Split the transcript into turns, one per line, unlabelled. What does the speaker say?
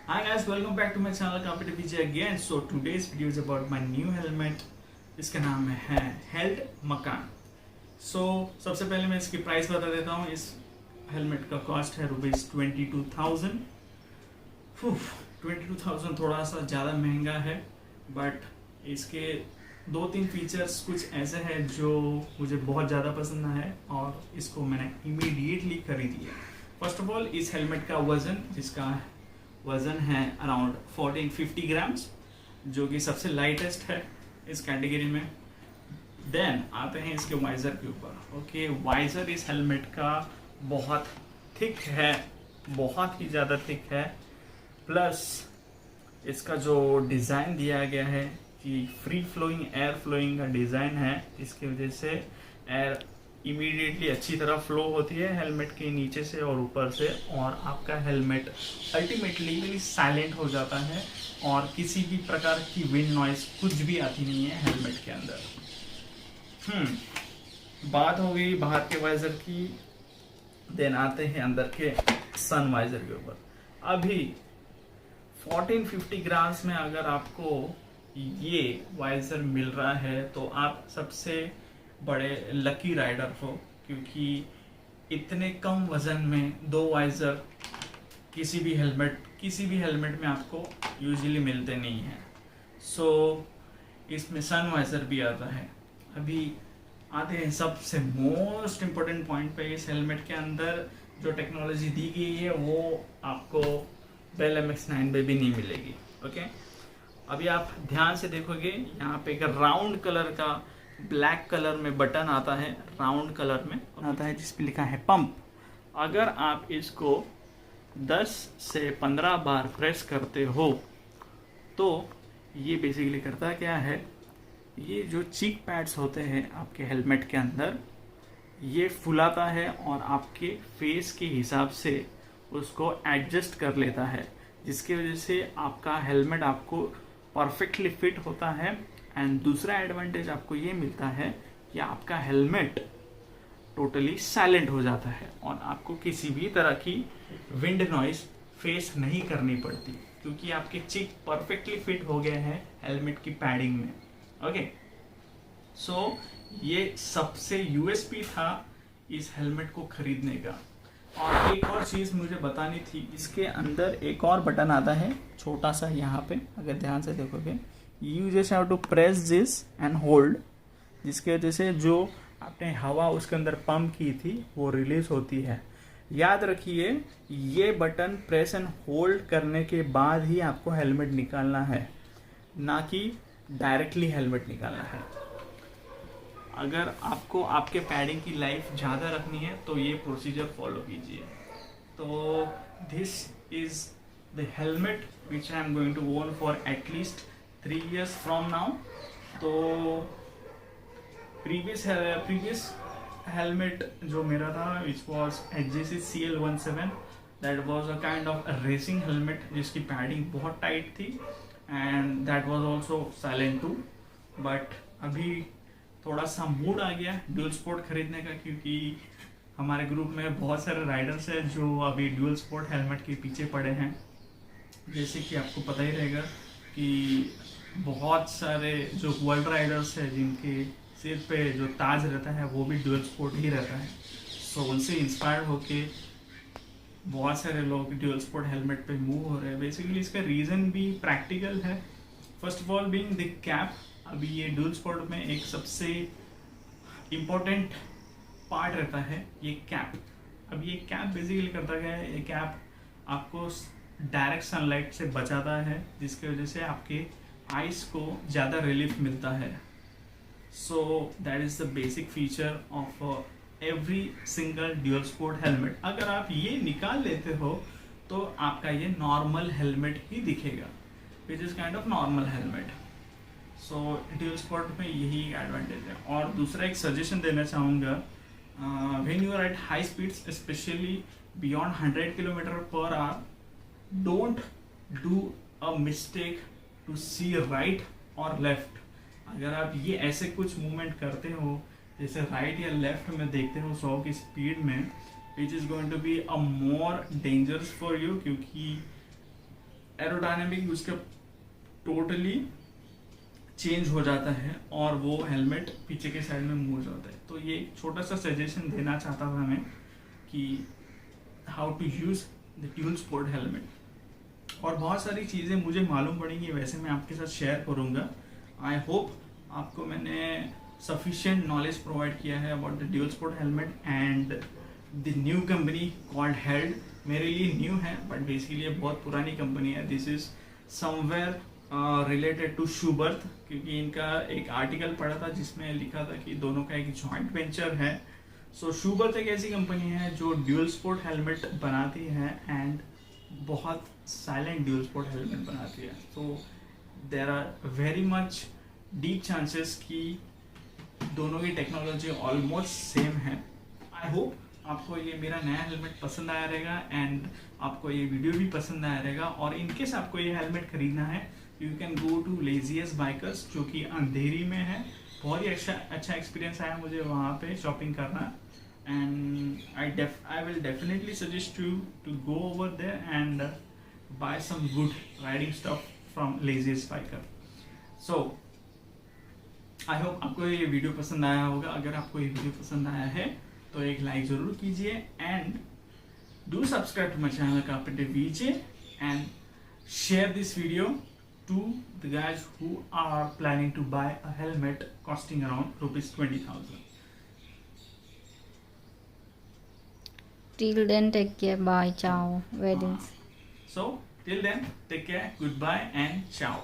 Hi guys, welcome back to my channel Competitive Vijay again. So today's video is about my new helmet. इसका नाम है held मकान. So सबसे पहले मैं इसकी प्राइस बता देता हूँ. इस हेलमेट का कॉस्ट है ₹22,000. 22,000 थोड़ा सा ज़्यादा महंगा है, बट इसके 2-3 फीचर्स कुछ ऐसे हैं जो मुझे बहुत ज़्यादा पसंद है और इसको मैंने इमीडिएटली खरीद लिया. फर्स्ट ऑफ ऑल, इस हेलमेट का वज़न, जिसका वज़न है अराउंड 1450 ग्राम्स, जो कि सबसे लाइटेस्ट है इस कैटेगरी में. देन आते हैं इसके वाइज़र के ऊपर. ओके, वाइज़र इस हेलमेट का बहुत थिक है, बहुत ही ज़्यादा थिक है. प्लस इसका जो डिज़ाइन दिया गया है कि फ्री फ्लोइंग, एयर फ्लोइंग का डिज़ाइन है, इसकी वजह से एयर इमीडिएटली अच्छी तरह फ्लो होती है हेलमेट के नीचे से और ऊपर से, और आपका हेलमेट अल्टीमेटली साइलेंट हो जाता है और किसी भी प्रकार की विंड नॉइज कुछ भी आती नहीं है हेलमेट के अंदर. बात हो गई बाहर के वाइजर की. देन आते हैं अंदर के सन वाइजर के ऊपर. अभी 1450 ग्राम्स में अगर आपको ये वाइजर मिल रहा है तो आप सबसे बड़े लकी राइडर हो, क्योंकि इतने कम वजन में 2 वाइजर किसी भी हेलमेट में आपको यूजुअली मिलते नहीं हैं. सो इसमें सन वाइजर भी आता है. अभी आते हैं सबसे मोस्ट इम्पोर्टेंट पॉइंट पे. इस हेलमेट के अंदर जो टेक्नोलॉजी दी गई है वो आपको बेल MX9 पे भी नहीं मिलेगी. ओके, अभी आप ध्यान से देखोगे, यहाँ पे एक राउंड कलर का ब्लैक कलर में बटन आता है, राउंड कलर में आता है, जिस पे लिखा है पंप. अगर आप इसको 10 से 15 बार प्रेस करते हो तो ये बेसिकली करता क्या है, ये जो चीक पैड्स होते हैं आपके हेलमेट के अंदर, ये फुलाता है और आपके फेस के हिसाब से उसको एडजस्ट कर लेता है, जिसकी वजह से आपका हेलमेट आपको परफेक्टली फिट होता है. एंड दूसरा एडवांटेज आपको ये मिलता है कि आपका हेलमेट टोटली साइलेंट हो जाता है और आपको किसी भी तरह की विंड नॉइज फेस नहीं करनी पड़ती, क्योंकि आपके चिक परफेक्टली फिट हो गए हैं हेलमेट की पैडिंग में. ओके, सो ये सबसे यूएसपी था इस हेलमेट को खरीदने का. और एक और चीज़ मुझे बतानी थी, इसके अंदर एक और बटन आता है छोटा सा, यहाँ पे अगर ध्यान से देखोगे, you just have to press this and hold, जिसकी वजह से जो आपने हवा उसके अंदर पंप की थी वो रिलीज होती है. याद रखिए, ये बटन प्रेस एंड होल्ड करने के बाद ही आपको हेलमेट निकालना है, ना कि डायरेक्टली हेलमेट निकालना है. अगर आपको आपके पैडिंग की लाइफ ज़्यादा रखनी है तो ये प्रोसीजर फॉलो कीजिए. तो this is the helmet which I am going to own for at least 3 years from now. तो previous helmet जो मेरा था, which was HJC CL17, that was a kind of a racing helmet जिसकी padding बहुत tight थी and that was also silent too. but अभी थोड़ा सा मूड आ गया ड्यूल स्पोर्ट खरीदने का, क्योंकि हमारे ग्रुप में बहुत सारे राइडर्स हैं जो अभी ड्यूल स्पोर्ट हेलमेट के पीछे पड़े हैं. जैसे कि आपको पता ही रहेगा कि बहुत सारे जो वर्ल्ड राइडर्स हैं जिनके सिर पे जो ताज रहता है वो भी ड्यूल स्पोर्ट ही रहता है. सो उनसे इंस्पायर होके बहुत सारे लोग ड्यूल स्पोर्ट हेलमेट पे मूव हो रहे हैं. बेसिकली इसका रीज़न भी प्रैक्टिकल है. First of all being the cap. अभी ये ड्यूल स्पोर्ट में एक सबसे इम्पोर्टेंट पार्ट रहता है ये कैप. अब ये कैप बेसिकली करता क्या है, ये कैप आपको डायरेक्ट सनलाइट से बचाता है, जिसकी वजह से आपके आइस को ज़्यादा रिलीफ मिलता है. So that is the basic feature of every single dual sport helmet. अगर आप ये निकाल लेते हो तो आपका ये नॉर्मल हेलमेट ही दिखेगा, which is kind of normal helmet. So dual sport में यही एडवांटेज है. और दूसरा एक सजेशन देना चाहूँगा, when you are at high speeds, specially beyond 100 km/h, don't do a mistake to see right or left. अगर आप ये ऐसे कुछ मूवमेंट करते हो जैसे राइट या लेफ्ट में देखते हो 100 की स्पीड में, which is going to be a more dangerous for you, क्योंकि एरोडायनेमिक उसका टोटली चेंज हो जाता है और वो हेलमेट पीछे के साइड में मूव हो जाता है। तो ये एक छोटा सा सजेशन देना चाहता था मैं कि how to use the dual sport helmet. और बहुत सारी चीज़ें मुझे मालूम पड़ेंगी, वैसे मैं आपके साथ शेयर करूँगा। आई होप आपको मैंने सफिशिएंट नॉलेज प्रोवाइड किया है about the dual sport helmet and the new company called held. मेरे लिए न्यू है बट बेसिकली ये बहुत पुरानी कंपनी है। This is somewhere related to Schuberth, क्योंकि इनका एक आर्टिकल पढ़ा था जिसमें लिखा था कि दोनों का एक जॉइंट वेंचर है। सो शूबर्थ एक ऐसी कंपनी है जो ड्यूल स्पोर्ट हेलमेट बनाती है एंड बहुत साइलेंट ड्यूल स्पोर्ट हेलमेट बनाती है। So there are very much deep chances कि दोनों की टेक्नोलॉजी ऑलमोस्ट सेम है। आई होप आपको ये मेरा नया हेलमेट पसंद आया रहेगा एंड आपको ये वीडियो भी पसंद आया रहेगा। और इनकेस आपको ये हेलमेट खरीदना है, you can go to Laziest Bikers जो कि अंधेरी में है। बहुत ही अच्छा एक्सपीरियंस आया मुझे वहाँ पे शॉपिंग करना and I will definitely suggest you to go over there and buy some good riding stuff from Laziest Biker. So I hope आपको ये वीडियो पसंद आया होगा। अगर आपको ये वीडियो पसंद आया है तो एक लाइक जरूर कीजिए and do subscribe to my channel Carpenter VJ and share this video to the guys who are planning to buy a helmet costing around ₹20,000.
Till then, take care. Bye. Ciao. Weddings.
So till then, take care, goodbye and ciao.